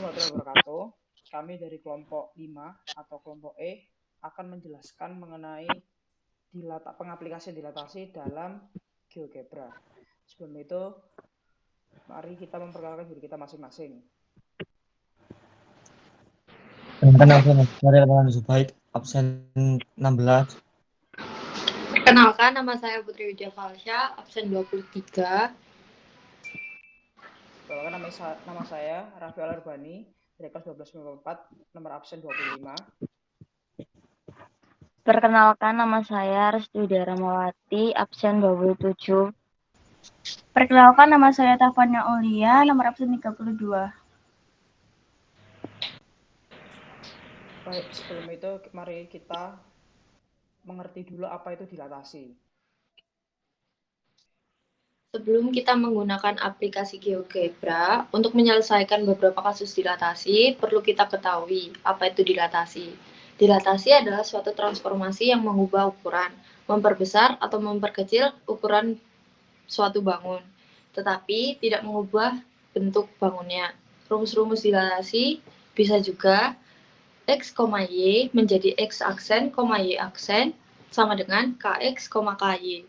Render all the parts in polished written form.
warahmatullahi wabarakatuh. Kami dari kelompok 5 atau kelompok E akan menjelaskan mengenai pengaplikasian dilatasi dalam GeoGebra. Sebelum itu, mari kita memperkenalkan diri kita masing-masing. Perkenalkan, saya Rahman Zubaid, absen 16. Perkenalkan, nama saya Putri Widya Falsya, absen 23. Perkenalkan, nama saya Raffi Alarbani, dari kelas 1294, nomor absen 25. Perkenalkan, nama saya Restu Ramawati, absen 27. Perkenalkan, nama saya Tafanya Aulia, nomor absen 32. Baik, sebelum itu mari kita mengerti dulu apa itu dilatasi. Sebelum kita menggunakan aplikasi GeoGebra, untuk menyelesaikan beberapa kasus dilatasi, perlu kita ketahui apa itu dilatasi. Dilatasi adalah suatu transformasi yang mengubah ukuran, memperbesar atau memperkecil ukuran suatu bangun, tetapi tidak mengubah bentuk bangunnya. Rumus-rumus dilatasi bisa juga X, Y menjadi X aksen, Y aksen, sama dengan KX, KY.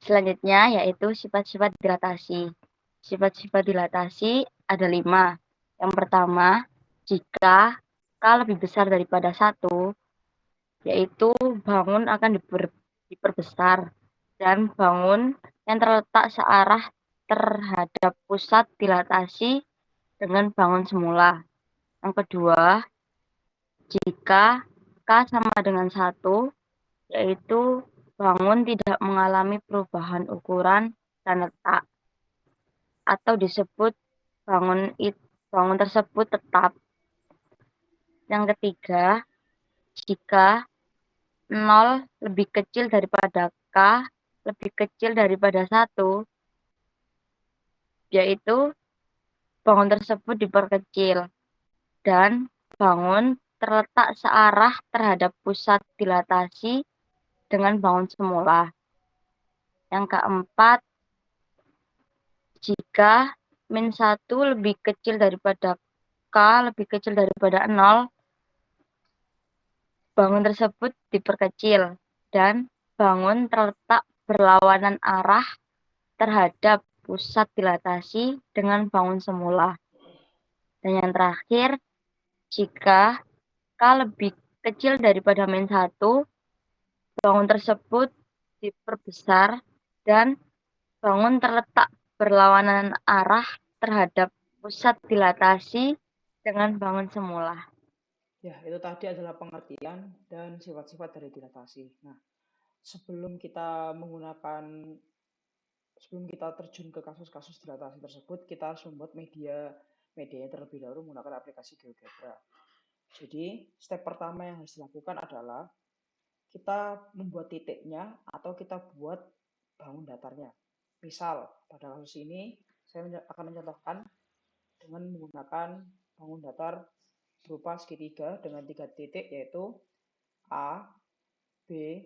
Selanjutnya yaitu sifat-sifat dilatasi. Sifat-sifat dilatasi ada 5. Yang pertama, jika K lebih besar daripada 1, yaitu bangun akan diperbesar dan bangun yang terletak searah terhadap pusat dilatasi dengan bangun semula. Yang kedua, jika K sama dengan 1, yaitu bangun tidak mengalami perubahan ukuran dan letak, atau disebut bangun tersebut tetap. Yang ketiga, jika 0 lebih kecil daripada K lebih kecil daripada 1, yaitu bangun tersebut diperkecil dan bangun terletak searah terhadap pusat dilatasi dengan bangun semula. Yang keempat, jika -1 lebih kecil daripada K lebih kecil daripada 0, bangun tersebut diperkecil dan bangun terletak berlawanan arah terhadap pusat dilatasi dengan bangun semula. Dan yang terakhir, jika K lebih kecil daripada -1, bangun tersebut diperbesar dan bangun terletak berlawanan arah terhadap pusat dilatasi dengan bangun semula. Ya, itu tadi adalah pengertian dan sifat-sifat dari dilatasi. Nah, sebelum kita terjun ke kasus-kasus dilatasi tersebut, kita harus membuat medianya terlebih dahulu menggunakan aplikasi GeoGebra. Jadi, step pertama yang harus dilakukan adalah kita membuat titiknya atau kita buat bangun datarnya. Misal, pada kasus ini, saya akan mencontohkan dengan menggunakan bangun datar berupa segitiga dengan 3 titik, yaitu A, B,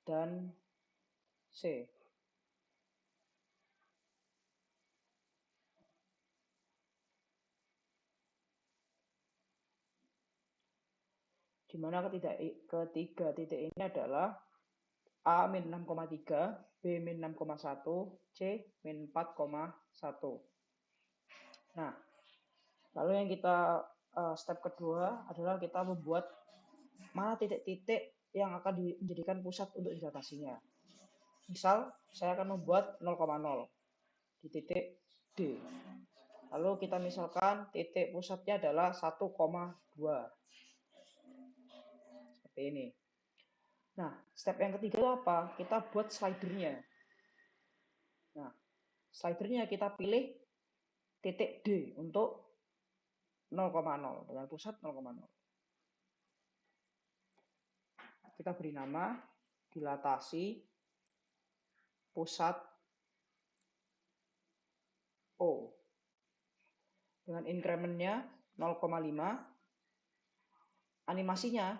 dan C. Di mana ketiga titik ini adalah A min 6,3, B min 6,1, C min 4,1. Nah, lalu yang kita step kedua adalah kita membuat mana titik-titik yang akan dijadikan pusat untuk dilatasinya. Misal, saya akan membuat 0,0 di titik D. Lalu kita misalkan titik pusatnya adalah 1,2. Seperti ini. Nah, step yang ketiga itu apa? Kita buat slidernya. Nah, slidernya kita pilih titik D untuk 0,0 dengan pusat 0,0. Kita beri nama dilatasi pusat O. Dengan incrementnya 0,5. Animasinya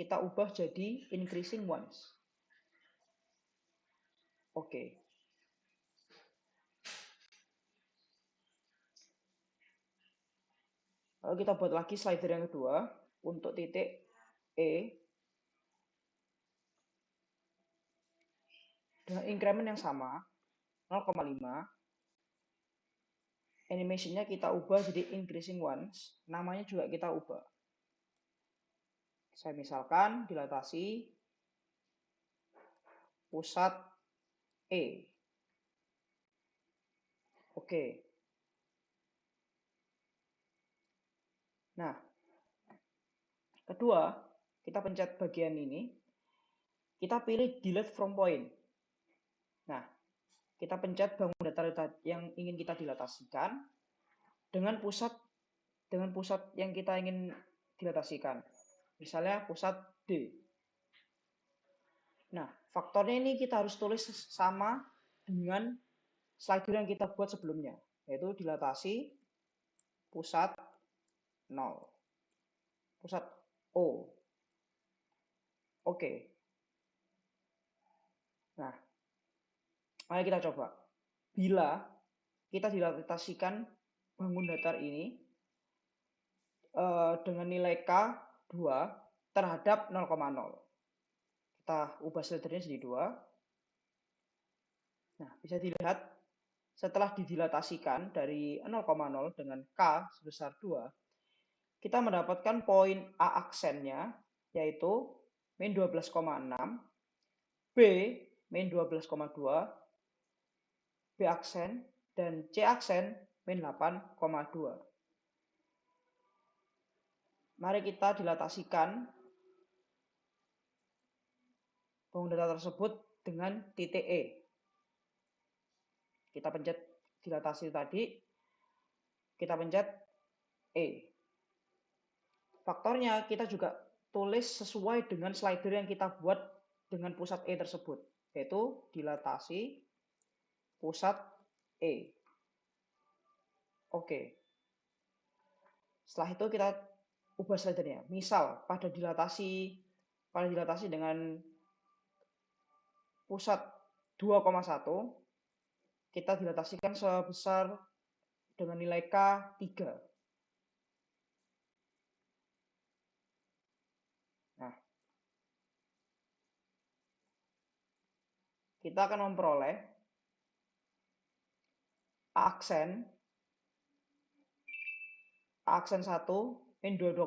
kita ubah jadi increasing ones. Oke. Lalu kita buat lagi slider yang kedua untuk titik E dengan increment yang sama 0,5. Animation-nya kita ubah jadi increasing ones, namanya juga kita ubah. Saya misalkan dilatasi pusat E. Oke. Nah, kedua, kita pencet bagian ini, kita pilih delete from point. Nah, kita pencet bangun datar yang ingin kita dilatasikan dengan pusat yang kita ingin dilatasikan. Misalnya pusat D. Nah, faktornya ini kita harus tulis sama dengan slider yang kita buat sebelumnya, yaitu dilatasi pusat 0. Pusat O. Oke. Nah, mari kita coba. Bila kita dilatasikan bangun datar ini dengan nilai K 2 terhadap 0,0. Kita ubah slidernya jadi 2. Nah, bisa dilihat setelah didilatasikan dari 0,0 dengan K sebesar 2, kita mendapatkan poin A aksennya, yaitu min 12,6, B min 12,2, B aksen, dan C aksen min 8,2. Mari kita dilatasikan bangun datar tersebut dengan titik E. Kita pencet dilatasi tadi, kita pencet E. Faktornya kita juga tulis sesuai dengan slider yang kita buat dengan pusat E tersebut, yaitu dilatasi pusat E. Oke. Setelah itu kita ubah slidernya. Misal pada dilatasi dengan pusat 2,1, kita dilatasikan sebesar dengan nilai K 3. Nah, kita akan memperoleh A aksen 1 min 22,7,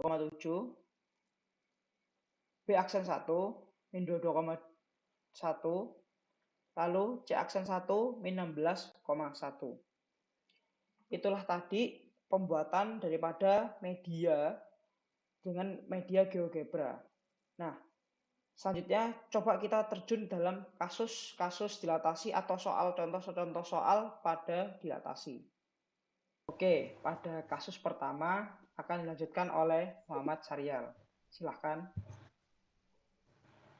B aksen 1 min 22,1, lalu C aksen 1 min 16,1. Itulah tadi pembuatan daripada media dengan media GeoGebra. Nah, selanjutnya coba kita terjun dalam kasus-kasus dilatasi atau contoh-contoh soal pada dilatasi. Oke, pada kasus pertama akan dilanjutkan oleh Muhammad Syarial. Silahkan.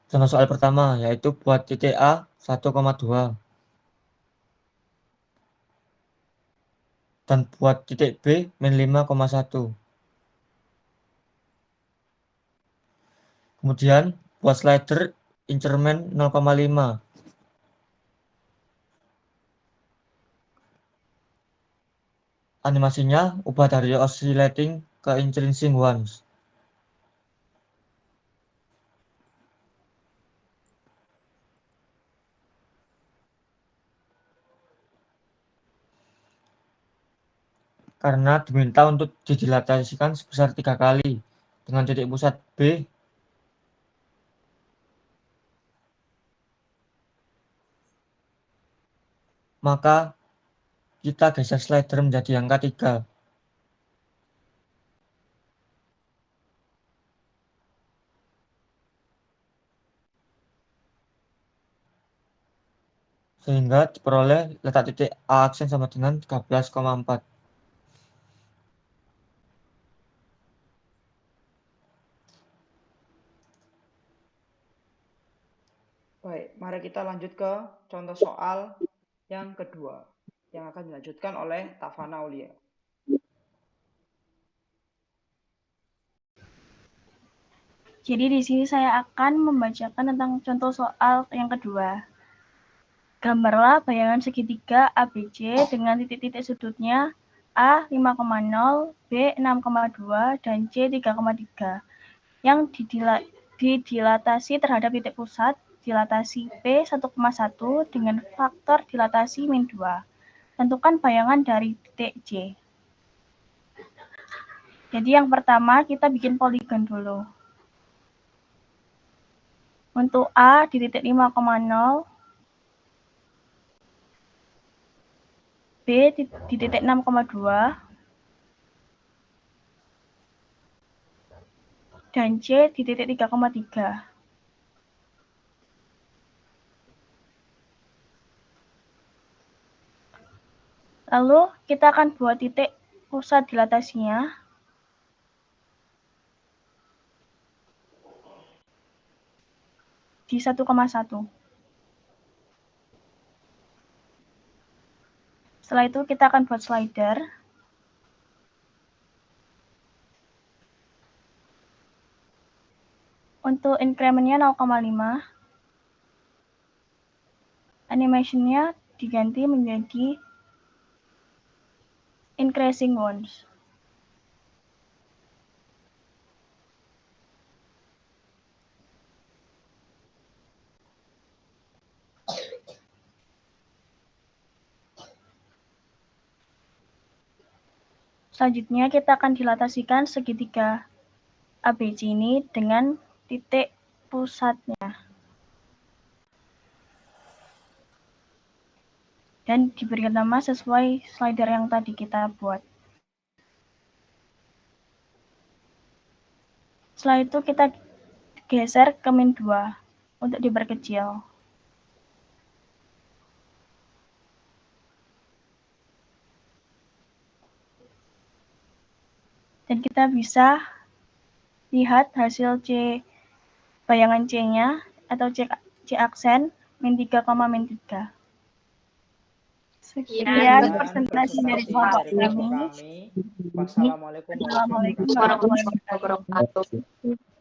Contoh soal pertama yaitu buat titik A 1,2 dan buat titik B min 5,1. Kemudian buat slider increment 0,5. Animasinya ubah dari oscillating ke increasing ones. Karena diminta untuk didilatasikan sebesar 3 kali dengan titik pusat B maka kita geser slider menjadi angka 3. Sehingga diperoleh letak titik A aksen sama dengan 13,4. Baik, mari kita lanjut ke contoh soal yang kedua yang akan dilanjutkan oleh Tafana Aulia. Jadi di sini saya akan membacakan tentang contoh soal yang kedua. Gambarlah bayangan segitiga ABC dengan titik-titik sudutnya A 5,0, B 6,2, dan C 3,3. Yang didilatasi terhadap titik pusat, dilatasi P 1,1 dengan faktor dilatasi min 2. Tentukan bayangan dari titik J. Jadi yang pertama kita bikin poligon dulu. Untuk A di titik 5,0, B di titik 6,2, dan C di titik 3,3. Lalu kita akan buat titik pusat dilatasinya di 1,1. Setelah itu kita akan buat slider. Untuk increment-nya 0,5. Animation-nya diganti menjadi increasing ones. Selanjutnya kita akan dilatasikan segitiga ABC ini dengan titik pusatnya. Dan diberikan nama sesuai slider yang tadi kita buat. Setelah itu kita geser ke min 2 untuk diperkecil. Dan kita bisa lihat hasil C bayangan C-nya atau C aksen min 3, min 3. Sekian presentasi dari kelompok kami. Wassalamualaikum warahmatullahi Assalamualaikum warahmatullahi wabarakatuh. wabarakatuh.